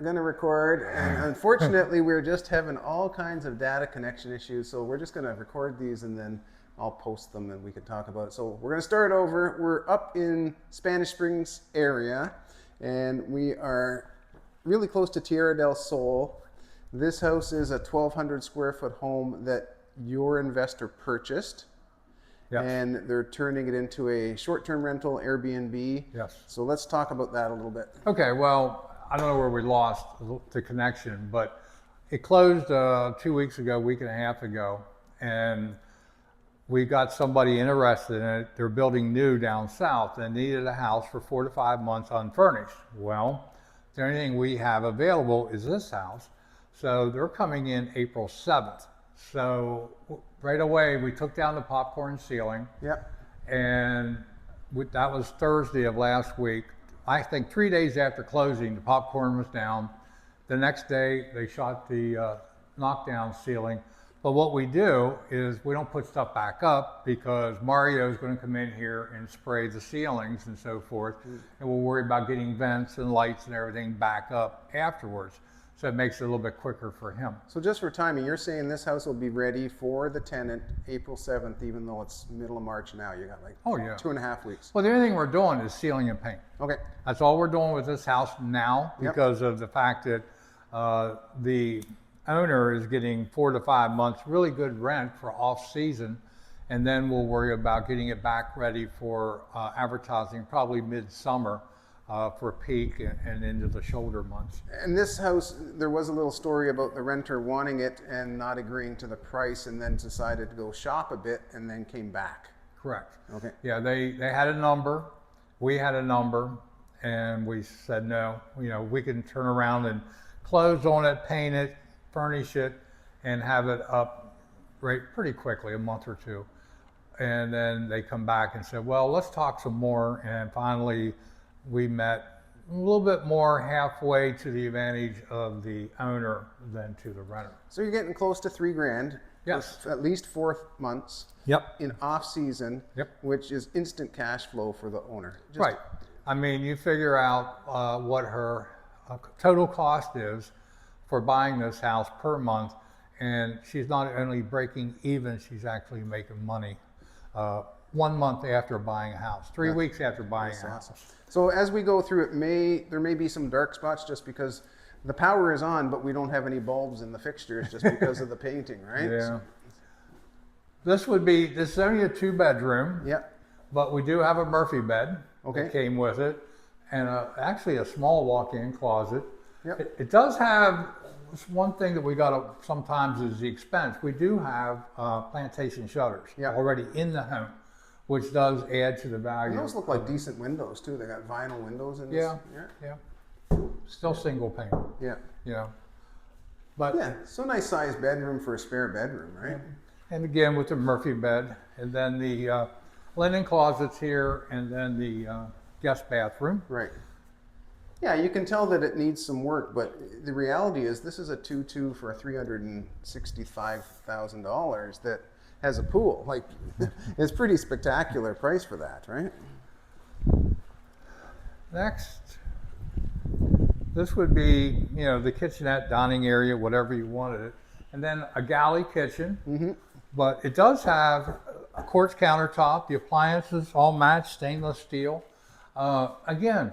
going to record, and unfortunately, we're just having all kinds of data connection issues. So we're just going to record these, and then I'll post them, and we can talk about it. So we're going to start over. We're up in Spanish Springs area, and we are really close to Tierra del Sol. This house is a 1,200 square foot home that your investor purchased. Yes. And they're turning it into a short-term rental, Airbnb. Yes. So let's talk about that a little bit. Okay, well, I don't know where we lost the connection, but it closed 2 weeks ago, week and a half ago, and we got somebody interested in it. They're building new down south and needed a house for 4 to 5 months unfurnished. Well, the only thing we have available is this house. So they're coming in April 7th. So right away, we took down the popcorn ceiling. Yep. And that was Thursday of last week. I think 3 days after closing, the popcorn was down. The next day, they shot the knockdown ceiling. But what we do is we don't put stuff back up because Mario is going to come in here and spray the ceilings and so forth. And we'll worry about getting vents and lights and everything back up afterwards. So it makes it a little bit quicker for him. So just for timing, you're saying this house will be ready for the tenant April 7th, even though it's middle of March now. You got like 2.5 weeks. Well, the only thing we're doing is ceiling and paint. Okay. That's all we're doing with this house now because of the fact that the owner is getting 4 to 5 months really good rent for off season. And then we'll worry about getting it back ready for advertising probably midsummer. For peak and into the shoulder months. And this house, there was a little story about the renter wanting it and not agreeing to the price, and then decided to go shop a bit and then came back. Correct. Okay. Yeah, they had a number, we had a number, and we said no. You know, we can turn around and close on it, paint it, furnish it, and have it up pretty quickly, a month or two. And then they come back and said, well, let's talk some more, and finally we met a little bit more halfway to the advantage of the owner than to the renter. So you're getting close to $3,000. Yes. At least 4 months. Yep. In off season. Yep. Which is instant cash flow for the owner. Right. I mean, you figure out what her total cost is for buying this house per month, and she's not only breaking even, she's actually making money 1 month after buying a house, 3 weeks after buying a house. Awesome. So as we go through it, there may be some dark spots just because the power is on, but we don't have any bulbs in the fixtures just because of the painting, right? Yeah. This is only a 2-bedroom. Yep. But we do have a Murphy bed that came with it, and actually a small walk-in closet. Yep. It does have one thing that we got to sometimes is the expense. We do have plantation shutters already in the home, which does add to the value. And those look like decent windows too. They got vinyl windows in this. Yeah. Still single pane. Yeah. You know. But so nice sized bedroom for a spare bedroom, right? Yeah. And again with the Murphy bed, and then the linen closets here, and then the guest bathroom. Right. Yeah, you can tell that it needs some work, but the reality is this is a 2.2 for $365,000 that has a pool. Like, it's pretty spectacular price for that, right? Next, this would be, the kitchenette, dining area, whatever you wanted it, and then a galley kitchen. Mm-hmm. But it does have a quartz countertop. The appliances all match stainless steel. Again,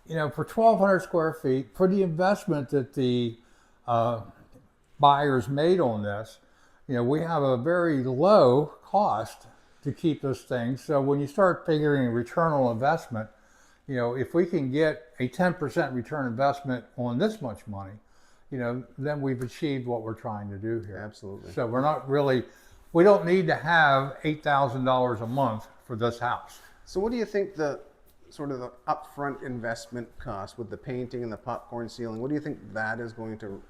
for 1,200 square feet, for the investment that the buyers made on this, we have a very low cost to keep this thing. So when you start figuring return on investment, if we can get a 10% return investment on this much money, then we've achieved what we're trying to do here. Absolutely. So we don't need to have $8,000 a month for this house. So what do you think the upfront investment cost with the painting and the popcorn ceiling? What do you think that is going to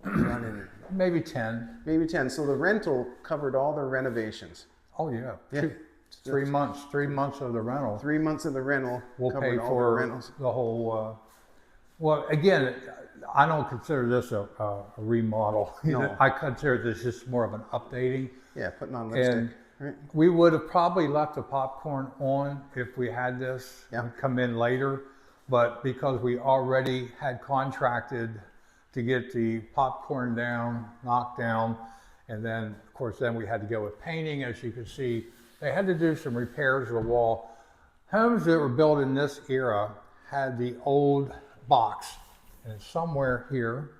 run in? Maybe 10. Maybe 10. So the rental covered all the renovations. Oh yeah. 3 months. 3 months of the rental. 3 months of the rental. We'll pay for the whole. Well, again, I don't consider this a remodel. No. I consider this just more of an updating. Yeah, putting on lipstick. And right. We would have probably left the popcorn on if we had this come in later. but because we already had contracted to get the popcorn down, knocked down, and then, of course, then we had to go with painting. As you can see, they had to do some repairs to the wall. Homes that were built in this era had the old box, and it's somewhere here.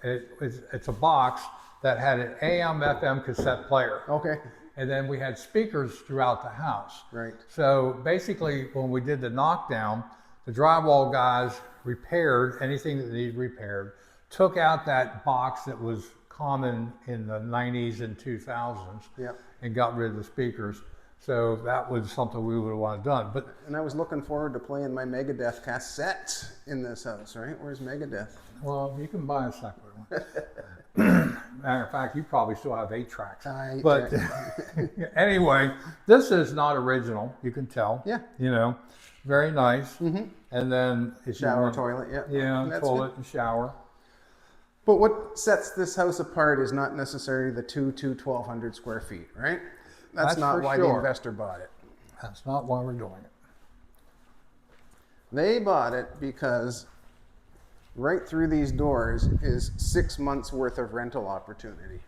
It's a box that had an AM, FM cassette player. Okay. And then we had speakers throughout the house. Right. So basically, when we did the knockdown, the drywall guys repaired anything that needed repaired, took out that box that was common in the 90s and 2000s, Yep. and got rid of the speakers. So that was something we would have wanted done. But And I was looking forward to playing my Megadeth cassette in this house, right? Where's Megadeth? well, you can buy a separate one. Matter of fact, you probably still have 8 tracks. But anyway, this is not original. You can tell. Yeah. You know, very nice. Mm-hmm. And then if you Shower, want, toilet, yeah. yeah, That's toilet good. and shower. But what sets this house apart is not necessarily the 1,200 square feet, right? That's not for why the sure. investor bought it. That's not why we're doing it. They bought it because right through these doors is 6 months worth of rental opportunity.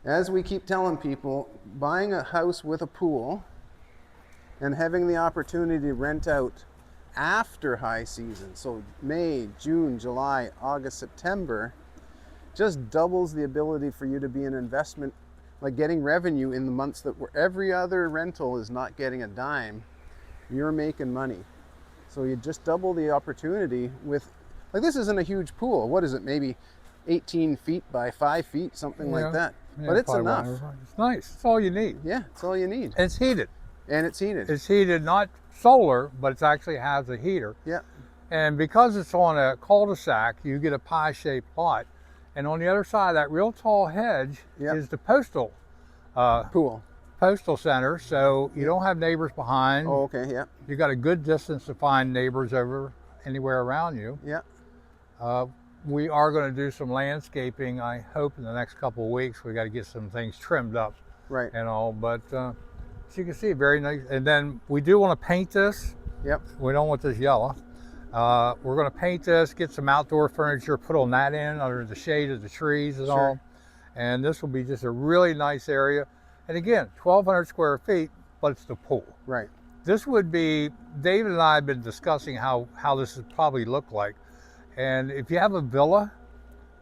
As we keep telling people, buying a house with a pool and having the opportunity to rent out after high season, so May, June, July, August, September, just doubles the ability for you to be an investment, like getting revenue in the months that where every other rental is not getting a dime. You're making money. So you just double the opportunity with, like, this isn't a huge pool. What is it? Maybe 18 feet by 5 feet, something like that. Yeah, But it's probably enough. It's nice. It's all you need. Yeah, it's all you need. And it's heated. And it's heated. It's heated, not solar, but it actually has a heater. Yeah. And because it's on a cul-de-sac, you get a pie-shaped lot. And on the other side of that real tall hedge Yep. is the postal center. So you don't have neighbors behind. Oh, okay. Yeah. You got a good distance to find neighbors over anywhere around you. Yeah. We are going to do some landscaping, I hope, in the next couple of weeks. We got to get some things trimmed up Right. and all. But as you can see, very nice. And then we do want to paint this. Yep. We don't want this yellow. We're going to paint this, get some outdoor furniture, put on that end under the shade of the trees and Sure. all. And this will be just a really nice area. And again, 1,200 square feet, but it's the pool. Right. This would be, David and I have been discussing how this would probably look like. And if you have a villa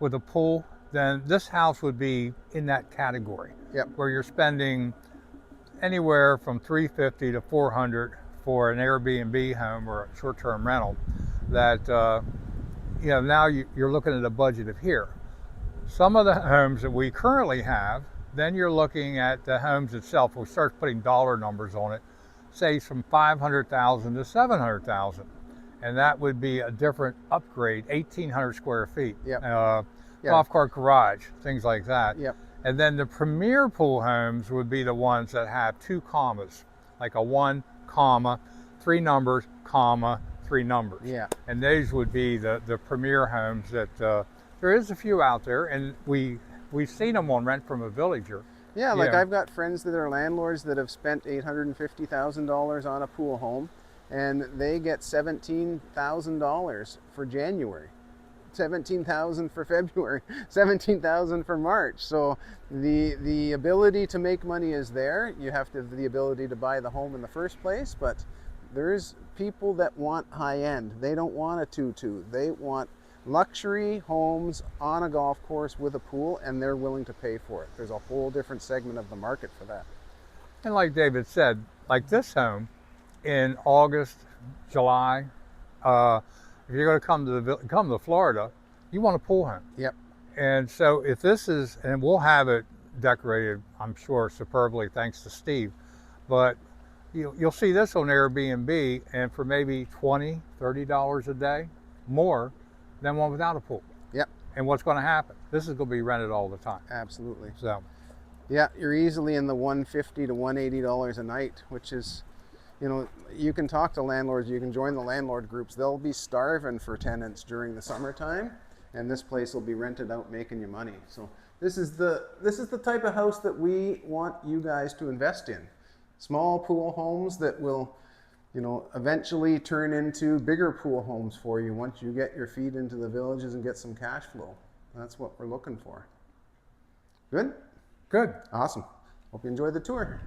with a pool, then this house would be in that category. Yep. Where you're spending anywhere from $350 to $400 for an Airbnb home or a short-term rental. That now you're looking at a budget of here. Some of the homes that we currently have, then you're looking at the homes itself. We start putting dollar numbers on it, say from $500,000 to $700,000, and that would be a different upgrade. 1,800 square feet. Yep. Golf cart garage, things like that. Yep. And then the premier pool homes would be the ones that have 2 commas, like a 1, comma, 3 numbers, comma, 3 numbers. Yeah. And those would be the premier homes that there is a few out there, and we've seen them on Rent from a Villager. Yeah, like Yeah. I've got friends that are landlords that have spent $850,000 on a pool home, and they get $17,000 for January, $17,000 for February, $17,000 for March. So the ability to make money is there. You have to have the ability to buy the home in the first place, but there's people that want high end. They don't want a tutu. They want luxury homes on a golf course with a pool, and they're willing to pay for it. There's a whole different segment of the market for that. And like David said, like this home in August, July, if you're going to come to Florida, you want a pool home. Yep. And so if this is, and we'll have it decorated, I'm sure, superbly, thanks to Steve, but you'll see this on Airbnb, and for maybe $20, $30 a day, more than one without a pool. Yep. And what's going to happen? This is going to be rented all the time. Absolutely. So, yeah, you're easily in the $150 to $180 a night, which is, you can talk to landlords, you can join the landlord groups. They'll be starving for tenants during the summertime, and this place will be rented out making you money. So this is the type of house that we want you guys to invest in. Small pool homes that will eventually turn into bigger pool homes for you once you get your feet into the villages and get some cash flow. That's what we're looking for. Good? Good. Awesome. Hope you enjoyed the tour.